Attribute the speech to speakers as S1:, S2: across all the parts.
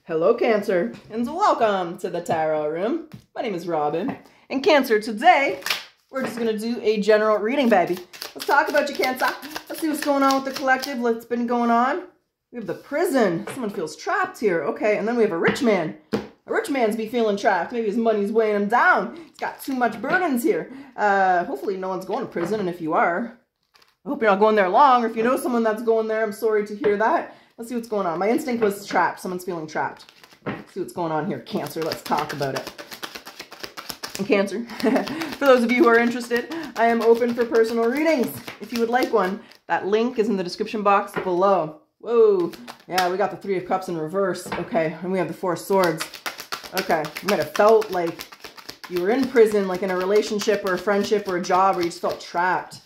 S1: Hello, Cancer, and welcome to the Tarot Room. My name is Robyn, and Cancer, today, we're just going to do a general reading, baby. Let's talk about you, Cancer. Let's see what's going on with the collective, what's been going on. We have the prison. Someone feels trapped here. Okay, and then we have a rich man. A rich man's be feeling trapped. Maybe his money's weighing him down. He's got too much burdens here. Hopefully no one's going to prison, and if you are, I hope you're not going there long, or if you know someone that's going there, I'm sorry to hear that. Let's see what's going on. My instinct was trapped. Someone's feeling trapped. Let's see what's going on here. Cancer, let's talk about it. And Cancer, for those of you who are interested, I am open for personal readings. If you would like one, that link is in the description box below. Whoa. Yeah, we got the Three of Cups in reverse. Okay, and we have the Four of Swords. Okay, you might have felt like you were in prison, like in a relationship or a friendship or a job where you just felt trapped.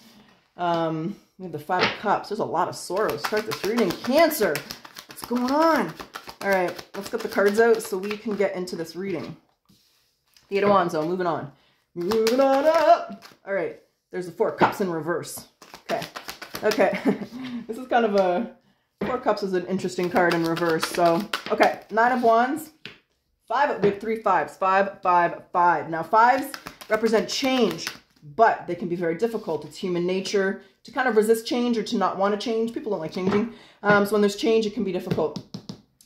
S1: We have the Five of Cups. There's a lot of sorrow. Start this reading. Cancer, what's going on? All right, let's get the cards out so we can get into this reading. The Eight of Wands, though. Moving on. Moving on up. All right, there's the Four of Cups in reverse. Okay. Okay. This is kind of a... Four of Cups is an interesting card in reverse. So, okay. Nine of Wands. We have three fives. 5, 5, 5. Now, fives represent change, but they can be very difficult. It's human nature to kind of resist change or to not want to change. People don't like changing. So when there's change, it can be difficult.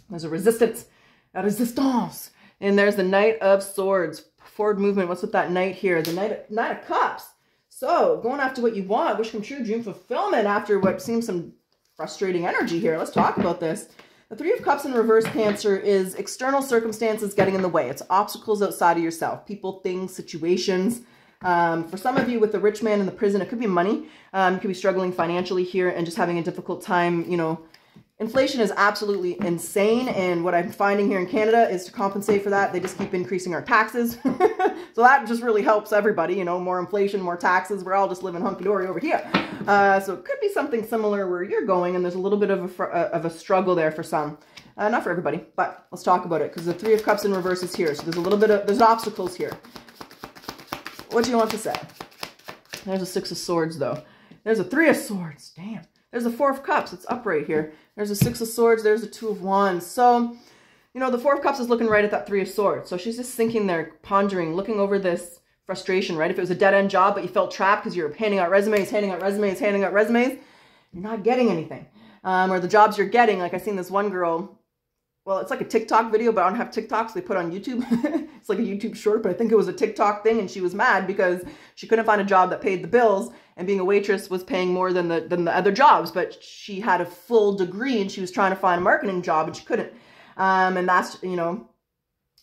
S1: There's a resistance, a resistance. And there's the Knight of Swords. Forward movement. What's with that Knight here? The Knight of Cups. So going after what you want, wish come true, dream fulfillment after what seems some frustrating energy here. Let's talk about this. The Three of Cups in reverse, Cancer, is external circumstances getting in the way. It's obstacles outside of yourself. People, things, situations. For some of you with the rich man in the prison, it could be money. You could be struggling financially here and just having a difficult time. You know, inflation is absolutely insane. And what I'm finding here in Canada is to compensate for that, they just keep increasing our taxes. So that just really helps everybody, you know, more inflation, more taxes. We're all just living hunky-dory over here. So it could be something similar where you're going, and there's a little bit of a struggle there for some. Not for everybody, but let's talk about it, because the Three of Cups in reverse is here. So there's a little bit of, there's obstacles here. What do you want to say? There's a Six of Swords, though. There's a Three of Swords. Damn. There's a Four of Cups. It's up right here. There's a Six of Swords. There's a Two of Wands. So, you know, the Four of Cups is looking right at that Three of Swords. So she's just thinking there, pondering, looking over this frustration, right? If it was a dead-end job, but you felt trapped because you're handing out resumes, you're not getting anything. Or the jobs you're getting, like I seen this one girl, well, it's like a TikTok video, but I don't have TikTok, so they put on YouTube. It's like a YouTube short, but I think it was a TikTok thing, and she was mad because she couldn't find a job that paid the bills, and being a waitress was paying more than the other jobs, but she had a full degree, and she was trying to find a marketing job, and she couldn't. And that's, you know,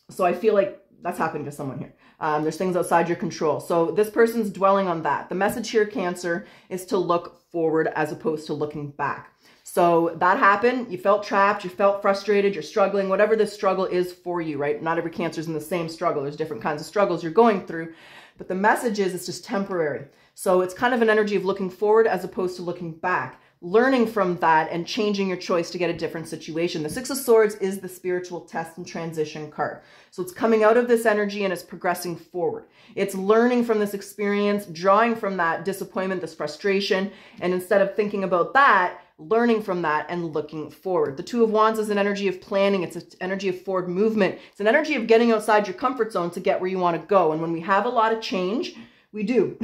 S1: so I feel like that's happening to someone here. There's things outside your control. So this person's dwelling on that. The message here, Cancer, is to look forward as opposed to looking back. So that happened. You felt trapped. You felt frustrated. You're struggling. Whatever this struggle is for you, right? Not every Cancer's in the same struggle. There's different kinds of struggles you're going through. But the message is it's just temporary. So it's kind of an energy of looking forward as opposed to looking back. Learning from that and changing your choice to get a different situation. The Six of Swords is the spiritual test and transition card. So it's coming out of this energy and it's progressing forward. It's learning from this experience, drawing from that disappointment, this frustration, and instead of thinking about that, learning from that and looking forward. The Two of Wands is an energy of planning. It's an energy of forward movement. It's an energy of getting outside your comfort zone to get where you want to go. And when we have a lot of change, we do.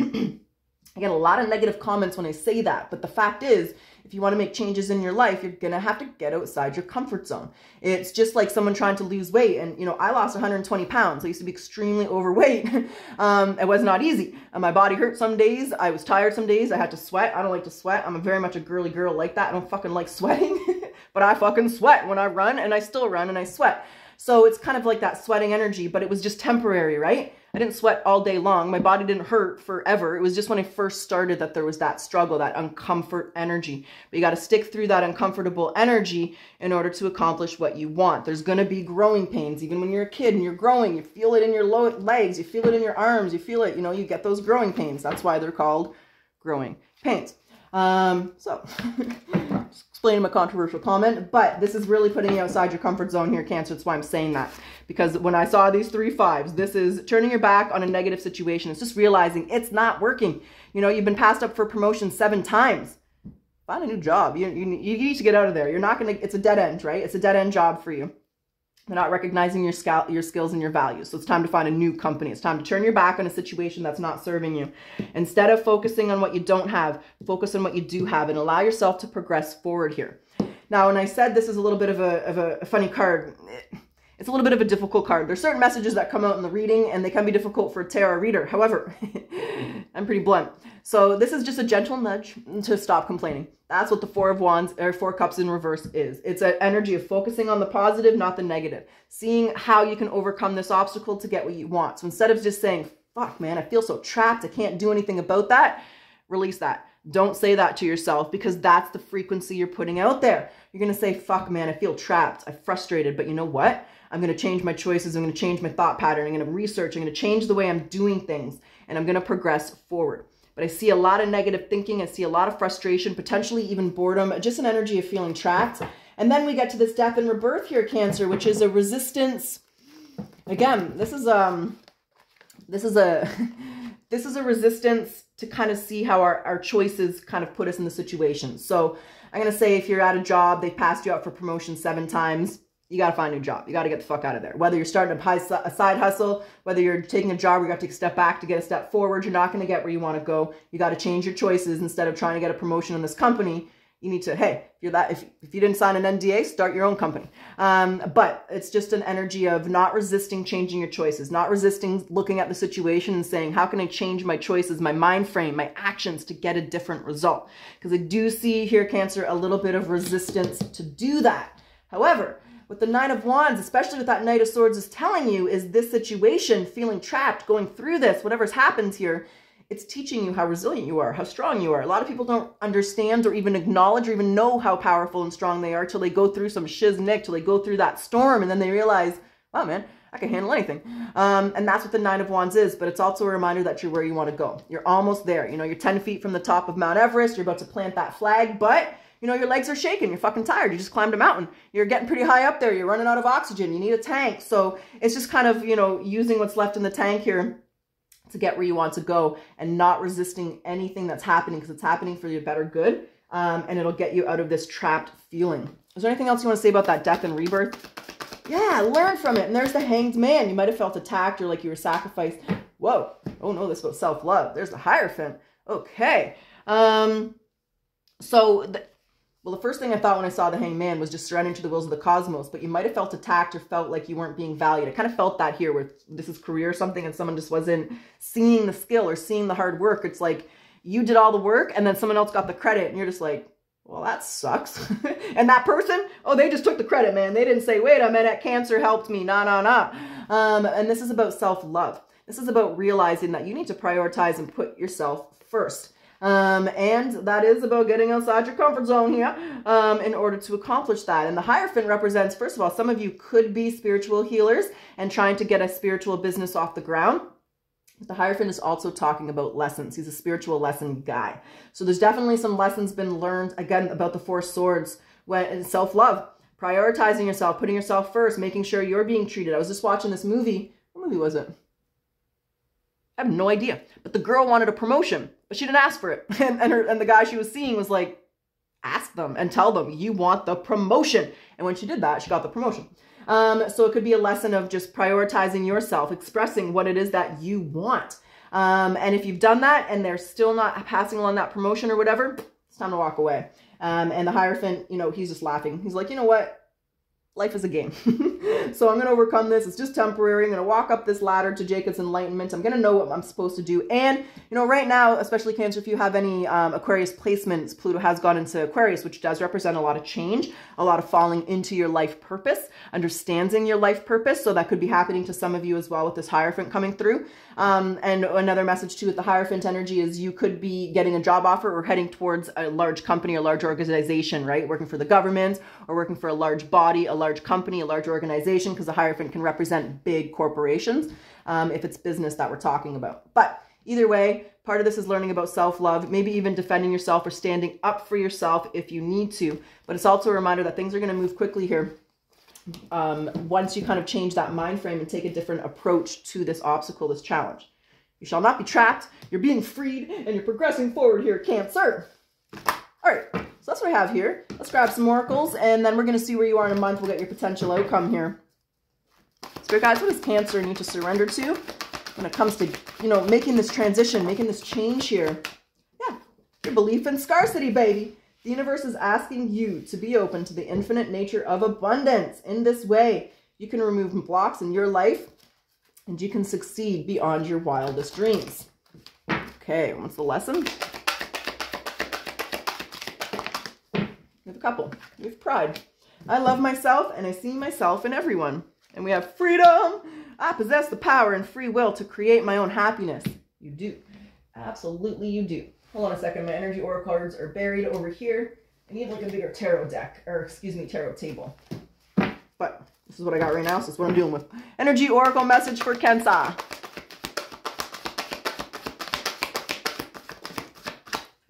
S1: I get a lot of negative comments when I say that, but the fact is, if you want to make changes in your life, you're going to have to get outside your comfort zone. It's just like someone trying to lose weight. And, you know, I lost 120 pounds. I used to be extremely overweight. It was not easy. My body hurt some days. I was tired some days. I had to sweat. I don't like to sweat. I'm very much a girly girl like that. I don't fucking like sweating, but I fucking sweat when I run, and I still run and I sweat. So it's kind of like that sweating energy, but it was just temporary, right? I didn't sweat all day long. My body didn't hurt forever. It was just when I first started that there was that struggle, that uncomfort energy. But you got to stick through that uncomfortable energy in order to accomplish what you want. There's going to be growing pains. Even when you're a kid and you're growing, you feel it in your legs, you feel it in your arms, you feel it, you know, you get those growing pains. That's why they're called growing pains. Explaining my controversial comment, but this is really putting you outside your comfort zone here, Cancer. That's why I'm saying that. Because when I saw these three fives, this is turning your back on a negative situation. It's just realizing it's not working. You know, you've been passed up for promotion 7 times. Find a new job. You need to get out of there. You're not going to, it's a dead end, right? It's a dead end job for you. They're not recognizing your skills and your values. So it's time to find a new company. It's time to turn your back on a situation that's not serving you. Instead of focusing on what you don't have, focus on what you do have and allow yourself to progress forward here. Now, when I said this is a little bit of a funny card, it's a little bit of a difficult card. There's certain messages that come out in the reading and they can be difficult for a tarot reader. However, I'm pretty blunt. So this is just a gentle nudge to stop complaining. That's what the Four of Wands or Four Cups in reverse is. It's an energy of focusing on the positive, not the negative. Seeing how you can overcome this obstacle to get what you want. So instead of just saying, fuck man, I feel so trapped, I can't do anything about that, release that. Don't say that to yourself because that's the frequency you're putting out there. You're going to say, fuck man, I feel trapped, I'm frustrated, but you know what? I'm going to change my choices. I'm going to change my thought pattern. I'm going to research. I'm going to change the way I'm doing things and I'm going to progress forward. But I see a lot of negative thinking. I see a lot of frustration, potentially even boredom, just an energy of feeling trapped. And then we get to this death and rebirth here, Cancer, which is a resistance. Again, this is a resistance to kind of see how our choices kind of put us in the situation. So I'm going to say if you're at a job, they passed you out for promotion 7 times. You got to find a new job. You got to get the fuck out of there. Whether you're starting a side hustle, whether you're taking a job where you got to take a step back to get a step forward, you're not going to get where you want to go. You got to change your choices. Instead of trying to get a promotion in this company, you need to, hey, if you didn't sign an NDA, start your own company. But it's just an energy of not resisting changing your choices, not resisting looking at the situation and saying, how can I change my choices, my mind frame, my actions to get a different result? Because I do see here, Cancer, a little bit of resistance to do that. However, what the Nine of Wands, especially with that Knight of Swords, is telling you is this situation, feeling trapped, going through this, whatever's happened here, it's teaching you how resilient you are, how strong you are. A lot of people don't understand or even acknowledge or even know how powerful and strong they are till they go through some shiznick, till they go through that storm, and then they realize, wow, man, I can handle anything. And that's what the Nine of Wands is, but it's also a reminder that you're where you want to go. You're almost there. You know, you're 10 feet from the top of Mount Everest. You're about to plant that flag, but you know, your legs are shaking. You're fucking tired. You just climbed a mountain. You're getting pretty high up there. You're running out of oxygen. You need a tank. So it's just kind of, you know, using what's left in the tank here to get where you want to go and not resisting anything that's happening because it's happening for your better good. And it'll get you out of this trapped feeling. Is there anything else you want to say about that death and rebirth? Yeah, learn from it. And there's the Hanged Man. You might have felt attacked or like you were sacrificed. Whoa. Oh no, this is about self-love. There's the Hierophant. Okay. Well, the first thing I thought when I saw the Hanged Man was just surrendering to the wills of the cosmos, but you might have felt attacked or felt like you weren't being valued. I kind of felt that here where this is career or something and someone just wasn't seeing the skill or seeing the hard work. It's like you did all the work and then someone else got the credit and you're just like, well, that sucks. And that person, oh, they just took the credit, man. They didn't say, wait a minute, Cancer helped me. Nah. And this is about self-love. This is about realizing that you need to prioritize and put yourself first. And that is about getting outside your comfort zone here, in order to accomplish that. And the Hierophant represents, first of all, some of you could be spiritual healers and trying to get a spiritual business off the ground. But the Hierophant is also talking about lessons. He's a spiritual lesson guy. So there's definitely some lessons been learned, again, about the Four Swords, when self-love, prioritizing yourself, putting yourself first, making sure you're being treated. I was just watching this movie. What movie was it? I have no idea. But the girl wanted a promotion, but she didn't ask for it. And the guy she was seeing was like, ask them and tell them you want the promotion. And when she did that, she got the promotion. So it could be a lesson of just prioritizing yourself, expressing what it is that you want. And if you've done that and they're still not passing along that promotion or whatever, it's time to walk away. And the Hierophant, you know, he's just laughing. He's like, you know what? Life is a game. So I'm going to overcome this. It's just temporary. I'm going to walk up this ladder to Jacob's enlightenment. I'm going to know what I'm supposed to do. And, you know, right now, especially Cancer, if you have any Aquarius placements, Pluto has gone into Aquarius, which does represent a lot of change, a lot of falling into your life purpose, understanding your life purpose. So that could be happening to some of you as well with this Hierophant coming through. And another message too with the Hierophant energy is you could be getting a job offer or heading towards a large company, a large organization, right? Working for the government or working for a large body, a large company, a large organization, because the Hierophant can represent big corporations if it's business that we're talking about. But either way, part of this is learning about self-love, maybe even defending yourself or standing up for yourself if you need to. But it's also a reminder that things are going to move quickly here. Once you kind of change that mind frame and take a different approach to this obstacle, this challenge. You shall not be trapped. You're being freed and you're progressing forward here, Cancer. All right, so that's what I have here. Let's grab some oracles and then we're going to see where you are in a month. We'll get your potential outcome here. Spirit guides, what does Cancer need to surrender to when it comes to, you know, making this transition, making this change here? Yeah, your belief in scarcity, baby. The universe is asking you to be open to the infinite nature of abundance. In this way, you can remove blocks in your life and you can succeed beyond your wildest dreams. Okay, what's the lesson? We have a couple. We have pride. I love myself and I see myself in everyone. And we have freedom. I possess the power and free will to create my own happiness. You do. Absolutely you do. Hold on a second. My energy oracle cards are buried over here. I need like a bigger tarot deck, or excuse me, tarot table. But this is what I got right now, so that's what I'm dealing with. Energy oracle message for Cancer.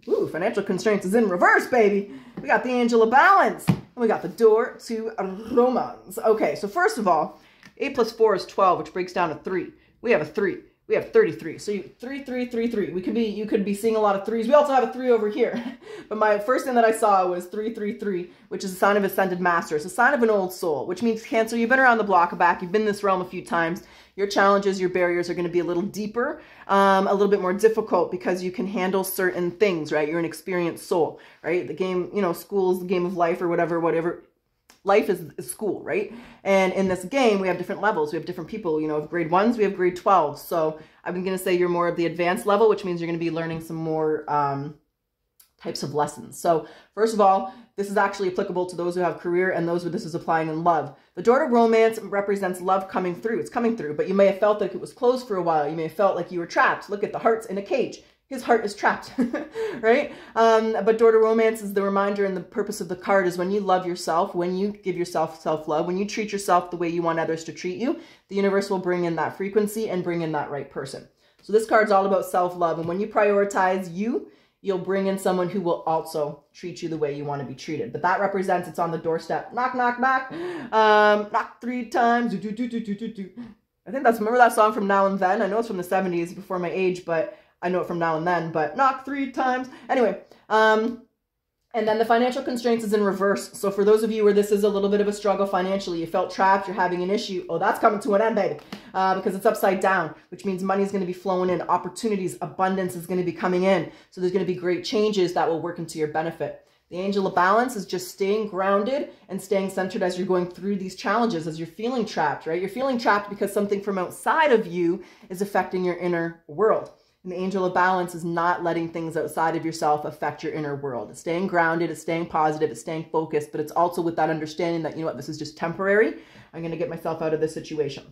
S1: Ooh, financial constraints is in reverse, baby. We got the Angel of Balance. And we got the door to romance. Okay, so first of all, 8 plus 4 is 12, which breaks down to 3. We have a 3. We have 33. So 3, 3, 3, 3. You could be seeing a lot of 3s. We also have a 3 over here. But my first thing that I saw was 3, 3, 3, which is a sign of Ascended Master. It's a sign of an old soul, which means Cancer, you've been around the block back. You've been in this realm a few times. Your challenges, your barriers are going to be a little deeper, a little bit more difficult because you can handle certain things, right? You're an experienced soul, right? The game, you know, school is the game of life or whatever. Life is school, right? And in this game, we have different levels. We have different people, you know, grade 1s, we have grade 12s. So I'm going to say you're more of the advanced level, which means you're going to be learning some more types of lessons. So first of all, this is actually applicable to those who have career and those who this is applying in love. The door to romance represents love coming through. It's coming through, but you may have felt like it was closed for a while. You may have felt like you were trapped. Look at the hearts in a cage. His heart is trapped, right? But door to romance is the reminder, and the purpose of the card is when you love yourself, when you give yourself self-love, when you treat yourself the way you want others to treat you, the universe will bring in that frequency and bring in that right person. So this card's all about self-love. And when you prioritize you, you'll bring in someone who will also treat you the way you want to be treated. But that represents it's on the doorstep. Knock, knock, knock. Knock 3 times. Do, do, do, do, do, do. I think that's, remember that song from Now and Then? I know it's from the 70s, before my age, but I know it from Now and Then, but knock 3 times. Anyway, and then the financial constraints is in reverse. So for those of you where this is a little bit of a struggle financially, you felt trapped, you're having an issue, oh, that's coming to an end, baby, because it's upside down, which means money is going to be flowing in, opportunities, abundance is going to be coming in. So there's going to be great changes that will work into your benefit. The Angel of Balance is just staying grounded and staying centered as you're going through these challenges, as you're feeling trapped, right? You're feeling trapped because something from outside of you is affecting your inner world. And the Angel of Balance is not letting things outside of yourself affect your inner world. It's staying grounded, it's staying positive, it's staying focused, but it's also with that understanding that, you know what, this is just temporary. I'm going to get myself out of this situation.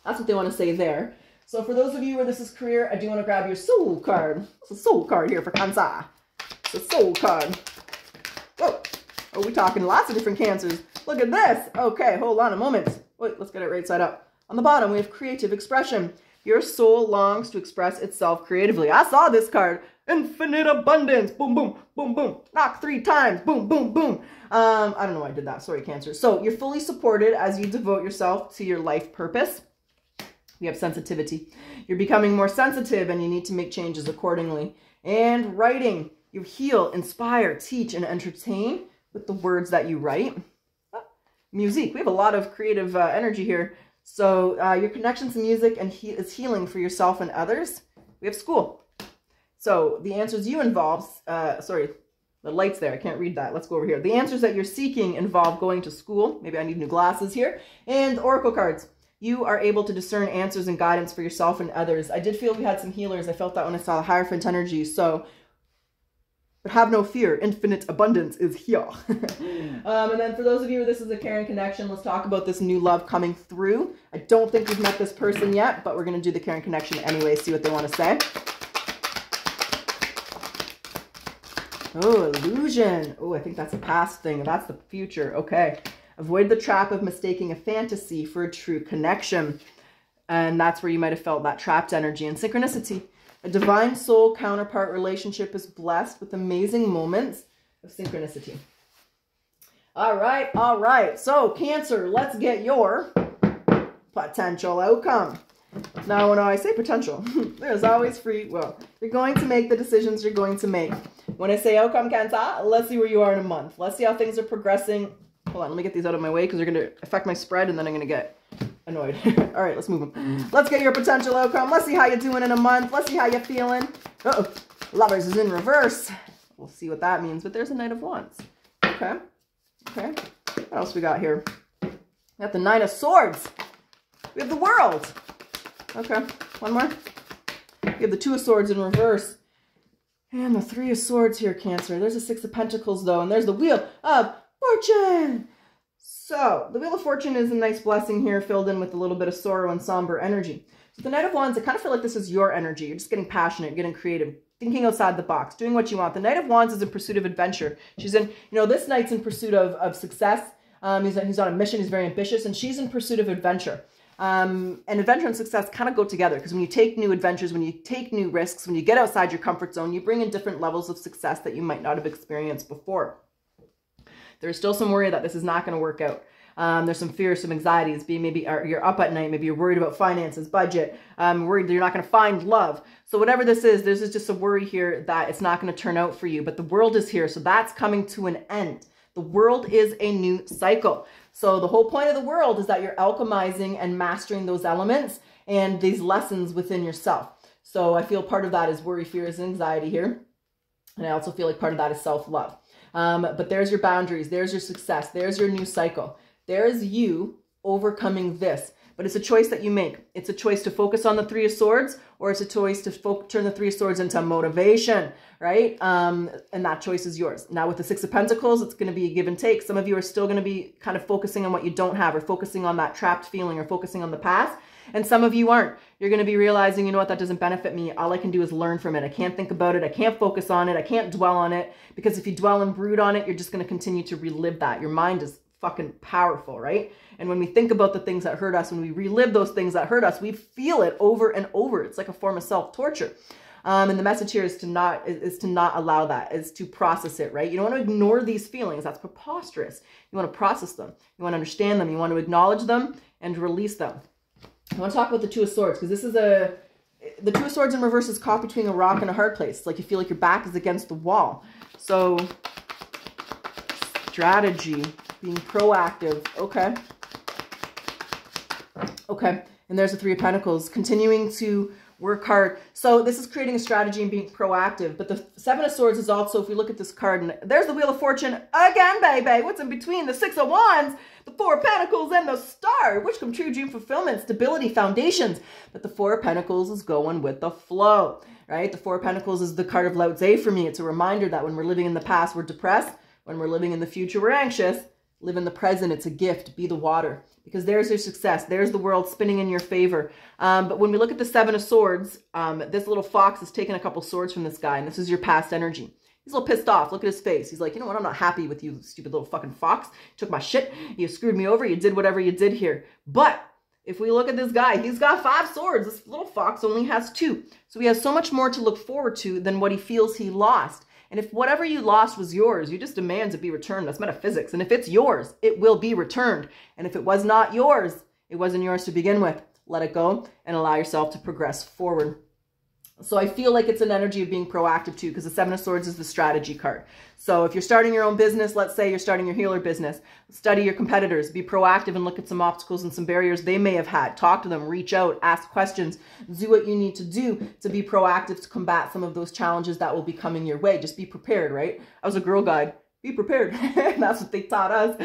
S1: That's what they want to say there. So for those of you where this is career, I do want to grab your soul card. It's a soul card here for Cancer. It's a soul card. Whoa. Oh, we're talking lots of different Cancers. Look at this. Okay, hold on a moment. Wait, let's get it right side up. On the bottom, we have creative expression. Your soul longs to express itself creatively. I saw this card. Infinite abundance. Boom, boom, boom, boom. Knock 3 times. Boom, boom, boom. I don't know why I did that. Sorry, Cancer. So you're fully supported as you devote yourself to your life purpose. You have sensitivity. You're becoming more sensitive and you need to make changes accordingly. And writing. You heal, inspire, teach, and entertain with the words that you write. Music. We have a lot of creative energy here. So your connection to music and is healing for yourself and others. We have school. So the answers you involve, sorry, the light's there. I can't read that. Let's go over here. The answers that you're seeking involve going to school. Maybe I need new glasses here. And oracle cards. You are able to discern answers and guidance for yourself and others. I did feel we had some healers. I felt that when I saw the Hierophant energy. So, but have no fear. Infinite abundance is here. And then for those of you where this is a caring connection, let's talk about this new love coming through. I don't think we've met this person yet, but we're going to do the caring connection anyway, see what they want to say. Oh, illusion. Oh, I think that's a past thing. That's the future. Okay. Avoid the trap of mistaking a fantasy for a true connection. And that's where you might have felt that trapped energy and synchronicity. A divine soul counterpart relationship is blessed with amazing moments of synchronicity. All right, all right. So, Cancer, let's get your potential outcome. Now, when I say potential, there's always free will. You're going to make the decisions you're going to make. When I say outcome, Cancer, let's see where you are in a month. Let's see how things are progressing. Hold on, let me get these out of my way because they're going to affect my spread, and then I'm going to get annoyed. All right, let's move them. Let's get your potential outcome. Let's see how you're doing in a month. Let's see how you're feeling. Uh-oh. Lovers is in reverse. We'll see what that means, but there's a Knight of Wands. Okay. Okay. What else we got here? We got the Nine of Swords. We have the World. Okay. One more. We have the Two of Swords in reverse. And the Three of Swords here, Cancer. There's the Six of Pentacles, though, and there's the Wheel of Fortune. So, the Wheel of Fortune is a nice blessing here, filled in with a little bit of sorrow and somber energy. So the Knight of Wands, I kind of feel like this is your energy. You're just getting passionate, getting creative, thinking outside the box, doing what you want. The Knight of Wands is in pursuit of adventure. She's in, this Knight's in pursuit of success. He's on a mission. He's very ambitious, and she's in pursuit of adventure. And adventure and success kind of go together, because when you take new adventures, when you take new risks, when you get outside your comfort zone, you bring in different levels of success that you might not have experienced before. There's still some worry that this is not going to work out. There's some fear, some anxieties, maybe you're up at night, maybe you're worried about finances, budget, worried that you're not going to find love. So whatever this is, there's just a worry here that it's not going to turn out for you, but the world is here. So that's coming to an end. The world is a new cycle. So the whole point of the world is that you're alchemizing and mastering those elements and these lessons within yourself. So I feel part of that is worry, fears, and anxiety here. And I also feel like part of that is self-love. But there's your boundaries. There's your success. There's your new cycle. There's you overcoming this. But it's a choice that you make. It's a choice to focus on the Three of Swords, or it's a choice to turn the Three of Swords into motivation, right? And that choice is yours. Now with the Six of Pentacles, it's going to be a give and take. Some of you are still going to be kind of focusing on what you don't have, or focusing on that trapped feeling, or focusing on the past. And some of you aren't. You're going to be realizing, you know what, that doesn't benefit me. All I can do is learn from it. I can't think about it. I can't focus on it. I can't dwell on it. Because if you dwell and brood on it, you're just going to continue to relive that. Your mind is fucking powerful, right? And when we think about the things that hurt us, when we relive those things that hurt us, we feel it over and over. It's like a form of self-torture. And the message here is to not allow that, is to process it, right? You don't want to ignore these feelings. That's preposterous. You want to process them. You want to understand them. You want to acknowledge them and release them. I want to talk about the Two of Swords, because this is the Two of Swords in reverse is caught between a rock and a hard place. It's like you feel like your back is against the wall. So strategy, being proactive. Okay. Okay. And there's the Three of Pentacles, continuing to work hard. So this is creating a strategy and being proactive. But the Seven of Swords is also, if we look at this card, and there's the Wheel of Fortune again, baby. What's in between? The Six of Wands, the Four of Pentacles, and the Star, which come true, dream fulfillment, stability, foundations. But the Four of Pentacles is going with the flow, right? The Four of Pentacles is the card of Lao Tse for me. It's a reminder that when we're living in the past, we're depressed. When we're living in the future, we're anxious. Live in the present. It's a gift. Be the water. Because there's your success. There's the world spinning in your favor. But when we look at the Seven of Swords, this little fox has taken a couple swords from this guy, and this is your past energy. He's a little pissed off. Look at his face. He's like, you know what? I'm not happy with you, stupid little fucking fox. You took my shit. You screwed me over. You did whatever you did here. But if we look at this guy, he's got 5 swords. This little fox only has 2. So he has so much more to look forward to than what he feels he lost. And if whatever you lost was yours, you just demand to be returned. That's metaphysics. And if it's yours, it will be returned. And if it was not yours, it wasn't yours to begin with. Let it go and allow yourself to progress forward. So I feel like it's an energy of being proactive too, because the Seven of Swords is the strategy card. So if you're starting your own business, let's say you're starting your healer business, study your competitors, be proactive and look at some obstacles and some barriers they may have had. Talk to them, reach out, ask questions, do what you need to do to be proactive to combat some of those challenges that will be coming your way. Just be prepared, right? I was a Girl Guide. Be prepared. That's what they taught us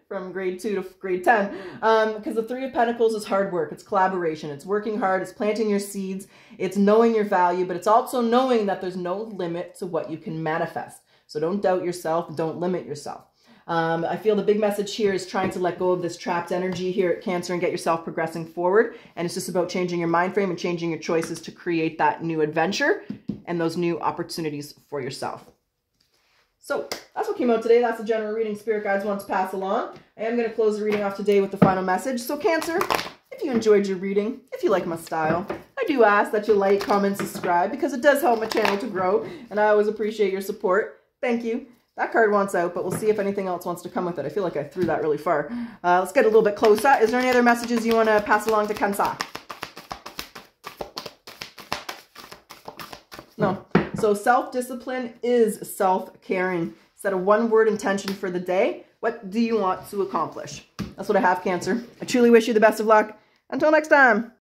S1: from grade 2 to grade 10. Because the Three of Pentacles is hard work. It's collaboration. It's working hard. It's planting your seeds. It's knowing your value, but it's also knowing that there's no limit to what you can manifest. So don't doubt yourself. Don't limit yourself. I feel the big message here is trying to let go of this trapped energy here at Cancer and get yourself progressing forward. And it's just about changing your mind frame and changing your choices to create that new adventure and those new opportunities for yourself. So that's what came out today. That's the general reading Spirit Guides want to pass along. I am going to close the reading off today with the final message. So Cancer, if you enjoyed your reading, if you like my style, I do ask that you like, comment, subscribe, because it does help my channel to grow. And I always appreciate your support. Thank you. That card wants out, but we'll see if anything else wants to come with it. I feel like I threw that really far. Let's get a little bit closer. Is there any other messages you want to pass along to Cancer? No. So self-discipline is self-caring. Set a one-word intention for the day. What do you want to accomplish? That's what I have, Cancer. I truly wish you the best of luck. Until next time.